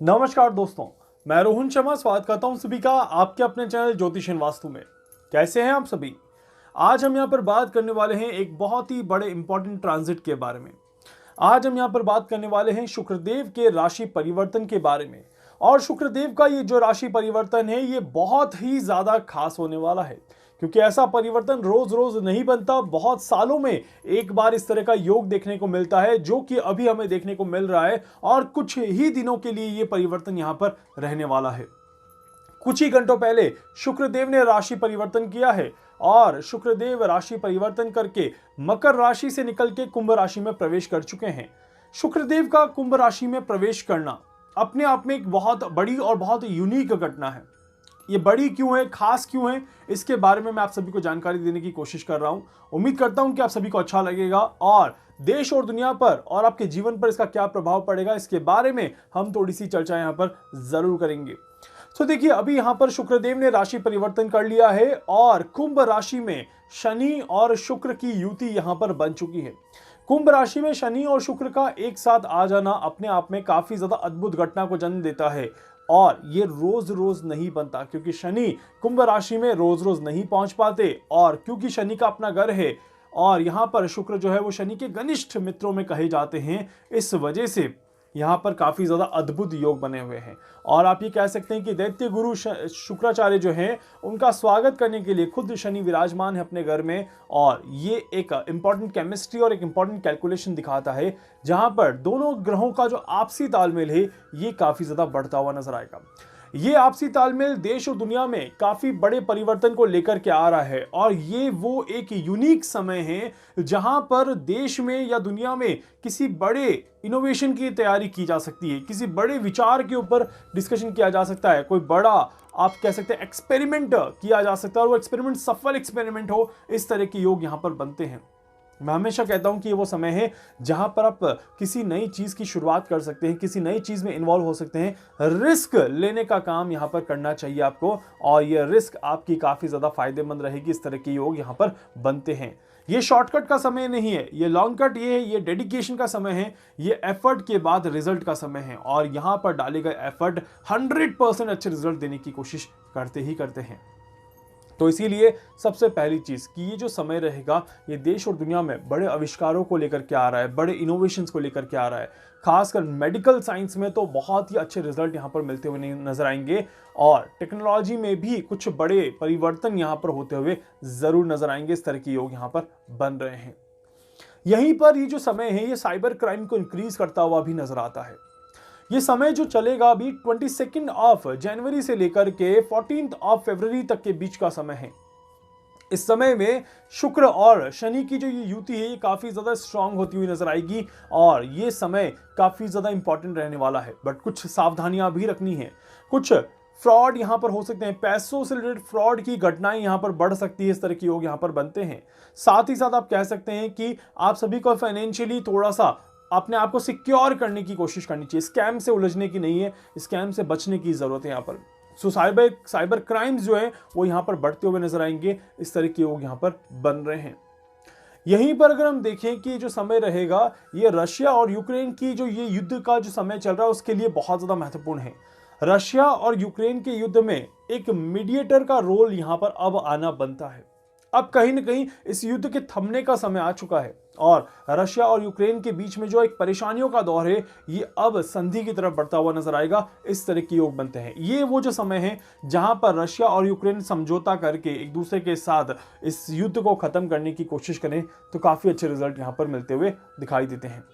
नमस्कार दोस्तों, मैं रोहन शर्मा स्वागत करता हूं सभी का आपके अपने चैनल ज्योतिषन वास्तु में। कैसे हैं आप सभी? आज हम यहां पर बात करने वाले हैं एक बहुत ही बड़े इंपॉर्टेंट ट्रांजिट के बारे में। आज हम यहां पर बात करने वाले हैं शुक्रदेव के राशि परिवर्तन के बारे में। और शुक्रदेव का ये जो राशि परिवर्तन है ये बहुत ही ज्यादा खास होने वाला है, क्योंकि ऐसा परिवर्तन रोज रोज नहीं बनता। बहुत सालों में एक बार इस तरह का योग देखने को मिलता है, जो कि अभी हमें देखने को मिल रहा है और कुछ ही दिनों के लिए ये परिवर्तन यहां पर रहने वाला है। कुछ ही घंटों पहले शुक्रदेव ने राशि परिवर्तन किया है और शुक्रदेव राशि परिवर्तन करके मकर राशि से निकल के कुंभ राशि में प्रवेश कर चुके हैं। शुक्रदेव का कुंभ राशि में प्रवेश करना अपने आप में एक बहुत बड़ी और बहुत यूनिक घटना है। ये बड़ी क्यों है, खास क्यों है, इसके बारे में मैं आप सभी को जानकारी देने की कोशिश कर रहा हूं। उम्मीद करता हूं कि आप सभी को अच्छा लगेगा और देश और दुनिया पर और आपके जीवन पर इसका क्या प्रभाव पड़ेगा, इसके बारे में हम थोड़ी सी चर्चा यहां पर जरूर करेंगे। तो देखिए, अभी यहां पर शुक्रदेव ने राशि परिवर्तन कर लिया है और कुंभ राशि में शनि और शुक्र की युति यहां पर बन चुकी है। कुंभ राशि में शनि और शुक्र का एक साथ आ जाना अपने आप में काफी ज्यादा अद्भुत घटना को जन्म देता है और ये रोज रोज नहीं बनता, क्योंकि शनि कुंभ राशि में रोज रोज नहीं पहुंच पाते और क्योंकि शनि का अपना घर है और यहां पर शुक्र जो है वो शनि के घनिष्ठ मित्रों में कहे जाते हैं। इस वजह से यहाँ पर काफी ज्यादा अद्भुत योग बने हुए हैं और आप ये कह सकते हैं कि दैत्य गुरु शुक्राचार्य जो हैं उनका स्वागत करने के लिए खुद शनि विराजमान है अपने घर में। और ये एक इंपॉर्टेंट केमिस्ट्री और एक इंपॉर्टेंट कैलकुलेशन दिखाता है, जहां पर दोनों ग्रहों का जो आपसी तालमेल है ये काफी ज्यादा बढ़ता हुआ नजर आएगा। ये आपसी तालमेल देश और दुनिया में काफी बड़े परिवर्तन को लेकर के आ रहा है और ये वो एक यूनिक समय है जहां पर देश में या दुनिया में किसी बड़े इनोवेशन की तैयारी की जा सकती है, किसी बड़े विचार के ऊपर डिस्कशन किया जा सकता है, कोई बड़ा आप कह सकते हैं एक्सपेरिमेंट किया जा सकता है और वो एक्सपेरिमेंट सफल एक्सपेरिमेंट हो। इस तरह के योग यहां पर बनते हैं। मैं हमेशा कहता हूं कि ये वो समय है जहां पर आप किसी नई चीज की शुरुआत कर सकते हैं, किसी नई चीज में इन्वॉल्व हो सकते हैं। रिस्क लेने का काम यहां पर करना चाहिए आपको और ये रिस्क आपकी काफी ज्यादा फायदेमंद रहेगी। इस तरह के योग यहां पर बनते हैं। ये शॉर्टकट का समय नहीं है, ये लॉन्ग कट ये है, ये डेडिकेशन का समय है, ये एफर्ट के बाद रिजल्ट का समय है और यहां पर डाले गए एफर्ट 100% अच्छे रिजल्ट देने की कोशिश करते ही करते हैं। तो इसीलिए सबसे पहली चीज कि ये जो समय रहेगा ये देश और दुनिया में बड़े आविष्कारों को लेकर के आ रहा है, बड़े इनोवेशंस को लेकर के आ रहा है। खासकर मेडिकल साइंस में तो बहुत ही अच्छे रिजल्ट यहाँ पर मिलते हुए नजर आएंगे और टेक्नोलॉजी में भी कुछ बड़े परिवर्तन यहाँ पर होते हुए जरूर नजर आएंगे। इस तरह के योग यहाँ पर बन रहे हैं। यहीं पर ये जो समय है ये साइबर क्राइम को इंक्रीज करता हुआ भी नजर आता है। ये समय जो चलेगा अभी 22 ऑफ जनवरी से लेकर के 14 ऑफ फरवरी तक के बीच का समय है। इस समय में शुक्र और शनि की जो ये युति है ये काफी ज्यादा स्ट्रांग होती हुई नजर आएगी और ये समय काफी ज्यादा इंपॉर्टेंट रहने वाला है। बट कुछ सावधानियां भी रखनी है। कुछ फ्रॉड यहां पर हो सकते हैं, पैसों से रिलेटेड फ्रॉड की घटनाएं यहां पर बढ़ सकती है। इस तरह के योग यहां पर बनते हैं। साथ ही साथ आप कह सकते हैं कि आप सभी को फाइनेंशियली थोड़ा सा अपने आप को सिक्योर करने की कोशिश करनी चाहिए। स्कैम से उलझने की नहीं है, स्कैम से बचने की जरूरत है यहाँ पर। सो साइबर क्राइम्स जो है वो यहाँ पर बढ़ते हुए नजर आएंगे। इस तरह के योग यहाँ पर बन रहे हैं। यहीं पर अगर हम देखें कि जो समय रहेगा ये रशिया और यूक्रेन की जो ये युद्ध का जो समय चल रहा है उसके लिए बहुत ज्यादा महत्वपूर्ण है। रशिया और यूक्रेन के युद्ध में एक मीडिएटर का रोल यहाँ पर अब आना बनता है। अब कहीं ना कहीं इस युद्ध के थमने का समय आ चुका है और रशिया और यूक्रेन के बीच में जो एक परेशानियों का दौर है ये अब संधि की तरफ बढ़ता हुआ नजर आएगा। इस तरह के योग बनते हैं। ये वो जो समय है जहां पर रशिया और यूक्रेन समझौता करके एक दूसरे के साथ इस युद्ध को खत्म करने की कोशिश करें तो काफी अच्छे रिजल्ट यहां पर मिलते हुए दिखाई देते हैं।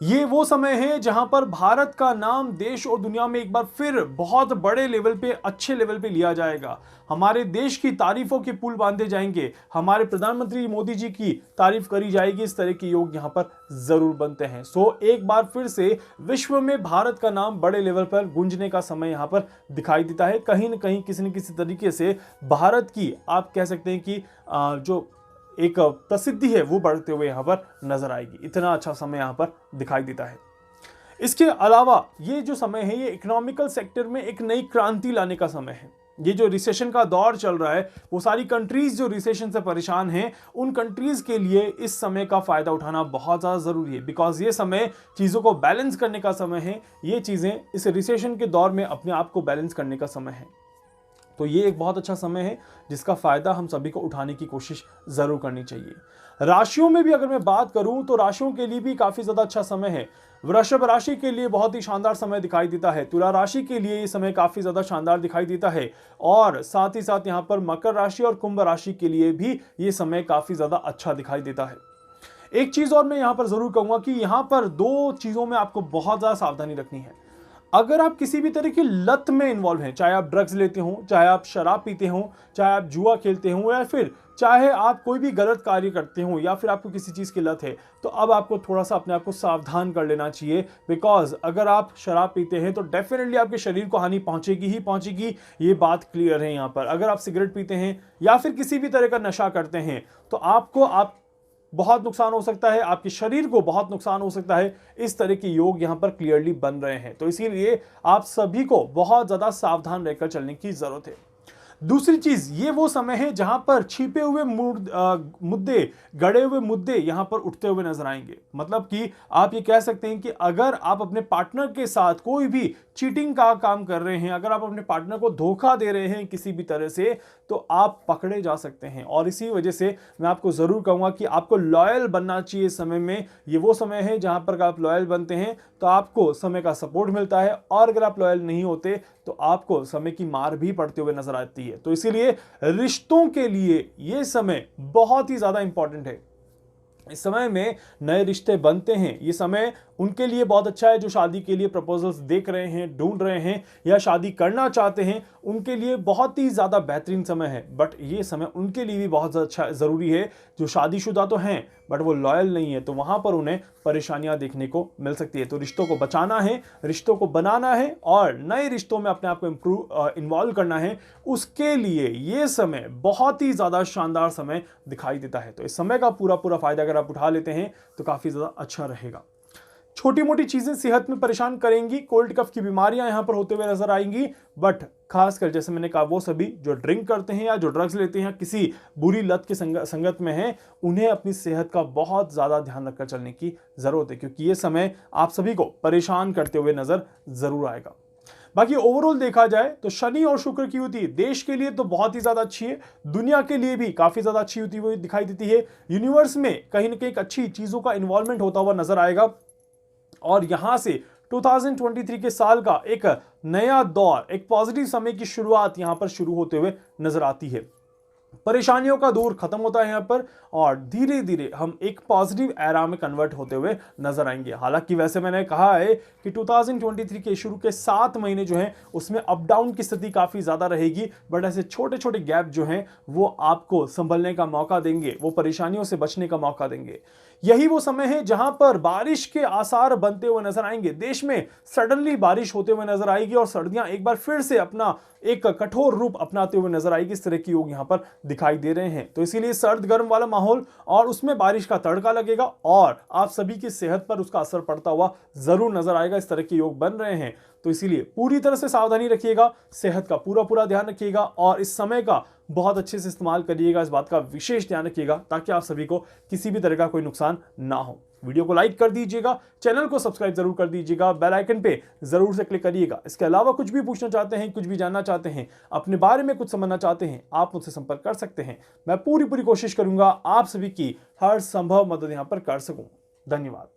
ये वो समय है जहां पर भारत का नाम देश और दुनिया में एक बार फिर बहुत बड़े लेवल पे, अच्छे लेवल पे लिया जाएगा। हमारे देश की तारीफों के पुल बांधे जाएंगे, हमारे प्रधानमंत्री मोदी जी की तारीफ करी जाएगी। इस तरह के योग यहां पर जरूर बनते हैं। सो एक बार फिर से विश्व में भारत का नाम बड़े लेवल पर गूंजने का समय यहां पर दिखाई देता है। कहीं ना कहीं किसी न किसी तरीके से भारत की आप कह सकते हैं कि जो एक प्रसिद्धि है वो बढ़ते हुए यहां पर नजर आएगी। इतना अच्छा समय यहां पर दिखाई देता है। इसके अलावा ये जो समय है ये इकोनॉमिकल सेक्टर में एक नई क्रांति लाने का समय है। ये जो रिसेशन का दौर चल रहा है, वो सारी कंट्रीज जो रिसेशन से परेशान हैं, उन कंट्रीज के लिए इस समय का फायदा उठाना बहुत ज़्यादा ज़रूरी है, बिकॉज ये समय चीज़ों को बैलेंस करने का समय है। ये चीज़ें इस रिसेशन के दौर में अपने आप को बैलेंस करने का समय है। तो ये एक बहुत अच्छा समय है जिसका फायदा हम सभी को उठाने की कोशिश जरूर करनी चाहिए। राशियों में भी अगर मैं बात करूं तो राशियों के लिए भी काफी ज्यादा अच्छा समय है। वृषभ राशि के लिए बहुत ही शानदार समय दिखाई देता है। तुला राशि के लिए ये समय काफी ज्यादा शानदार दिखाई देता है, और साथ ही साथ यहाँ पर मकर राशि और कुंभ राशि के लिए भी ये समय काफी ज्यादा अच्छा दिखाई देता है। एक चीज और मैं यहाँ पर जरूर कहूंगा कि यहाँ पर दो चीजों में आपको बहुत ज्यादा सावधानी रखनी है। अगर आप किसी भी तरह की लत में इन्वॉल्व हैं, चाहे आप ड्रग्स लेते हो, चाहे आप शराब पीते हो, चाहे आप जुआ खेलते हो, या फिर चाहे आप कोई भी गलत कार्य करते हो, या फिर आपको किसी चीज़ की लत है, तो अब आपको थोड़ा सा अपने आप को सावधान कर लेना चाहिए। बिकॉज अगर आप शराब पीते हैं तो डेफिनेटली आपके शरीर को हानि पहुंचेगी ही पहुंचेगी, ये बात क्लियर है यहाँ पर। अगर आप सिगरेट पीते हैं या फिर किसी भी तरह का नशा करते हैं तो आप बहुत नुकसान हो सकता है, आपके शरीर को बहुत नुकसान हो सकता है। इस तरह के योग यहां पर क्लियरली बन रहे हैं, तो इसीलिए आप सभी को बहुत ज्यादा सावधान रहकर चलने की जरूरत है। दूसरी चीज, ये वो समय है जहां पर छिपे हुए मुद्दे, गड़े हुए मुद्दे यहां पर उठते हुए नजर आएंगे। मतलब कि आप ये कह सकते हैं कि अगर आप अपने पार्टनर के साथ कोई भी चीटिंग का काम कर रहे हैं, अगर आप अपने पार्टनर को धोखा दे रहे हैं किसी भी तरह से, तो आप पकड़े जा सकते हैं। और इसी वजह से मैं आपको जरूर कहूंगा कि आपको लॉयल बनना चाहिए इस समय में। ये वो समय है जहां पर आप लॉयल बनते हैं तो आपको समय का सपोर्ट मिलता है, और अगर आप लॉयल नहीं होते तो आपको समय की मार भी पड़ते हुए नजर आती है। तो इसीलिए रिश्तों के लिए ये समय बहुत ही ज्यादा इंपॉर्टेंट है। इस समय में नए रिश्ते बनते हैं। ये समय उनके लिए बहुत अच्छा है जो शादी के लिए प्रपोजल्स देख रहे हैं, ढूंढ रहे हैं, या शादी करना चाहते हैं, उनके लिए बहुत ही ज़्यादा बेहतरीन समय है। बट ये समय उनके लिए भी बहुत अच्छा ज़रूरी है जो शादीशुदा तो हैं बट वो लॉयल नहीं है, तो वहाँ पर उन्हें परेशानियाँ देखने को मिल सकती है। तो रिश्तों को बचाना है, रिश्तों को बनाना है, और नए रिश्तों में अपने आप को इन्वॉल्व करना है। उसके लिए ये समय बहुत ही ज़्यादा शानदार समय दिखाई देता है। तो इस समय का पूरा पूरा फायदा अगर आप उठा लेते हैं तो काफ़ी ज़्यादा अच्छा रहेगा। छोटी मोटी चीजें सेहत में परेशान करेंगी, कोल्ड कफ की बीमारियां यहां पर होते हुए नजर आएंगी, बट खासकर जैसे मैंने कहा वो सभी जो ड्रिंक करते हैं या जो ड्रग्स लेते हैं, किसी बुरी लत की संगत में हैं, उन्हें अपनी सेहत का बहुत ज्यादा ध्यान रखकर चलने की जरूरत है, क्योंकि ये समय आप सभी को परेशान करते हुए नजर जरूर आएगा। बाकी ओवरऑल देखा जाए तो शनि और शुक्र की युति देश के लिए तो बहुत ही ज्यादा अच्छी है, दुनिया के लिए भी काफी ज्यादा अच्छी युति हुई दिखाई देती है। यूनिवर्स में कहीं ना कहीं अच्छी चीजों का इन्वॉल्वमेंट होता हुआ नजर आएगा, और यहां से 2023 के साल का एक नया दौर, एक पॉजिटिव समय की शुरुआत यहां पर शुरू होते हुए नजर आती है। परेशानियों का दौर खत्म होता है यहाँ पर, और धीरे धीरे हम एक पॉजिटिव एरा में कन्वर्ट होते हुए नजर आएंगे। हालांकि वैसे मैंने कहा है कि 2023 के शुरू के 7 महीने जो हैं उसमें अप डाउन की स्थिति काफी ज्यादा रहेगी, बट ऐसे छोटे छोटे गैप जो हैं वो आपको संभलने का मौका देंगे, वो परेशानियों से बचने का मौका देंगे। यही वो समय है जहां पर बारिश के आसार बनते हुए नजर आएंगे। देश में सडनली बारिश होते हुए नजर आएगी, और सर्दियां एक बार फिर से अपना एक कठोर रूप अपनाते हुए नजर आएगी। इस तरह की योग यहां पर दिखाई दे रहे हैं। तो इसीलिए सर्द गर्म वाला माहौल और उसमें बारिश का तड़का लगेगा, और आप सभी की सेहत पर उसका असर पड़ता हुआ जरूर नजर आएगा। इस तरह के योग बन रहे हैं, तो इसीलिए पूरी तरह से सावधानी रखिएगा, सेहत का पूरा पूरा ध्यान रखिएगा, और इस समय का बहुत अच्छे से इस्तेमाल करिएगा। इस बात का विशेष ध्यान रखिएगा ताकि आप सभी को किसी भी तरह का कोई नुकसान ना हो। वीडियो को लाइक कर दीजिएगा, चैनल को सब्सक्राइब जरूर कर दीजिएगा, बेल आइकन पे जरूर से क्लिक करिएगा। इसके अलावा कुछ भी पूछना चाहते हैं, कुछ भी जानना चाहते हैं, अपने बारे में कुछ समझना चाहते हैं, आप मुझसे संपर्क कर सकते हैं। मैं पूरी पूरी कोशिश करूंगा आप सभी की हर संभव मदद यहां पर कर सकूं। धन्यवाद।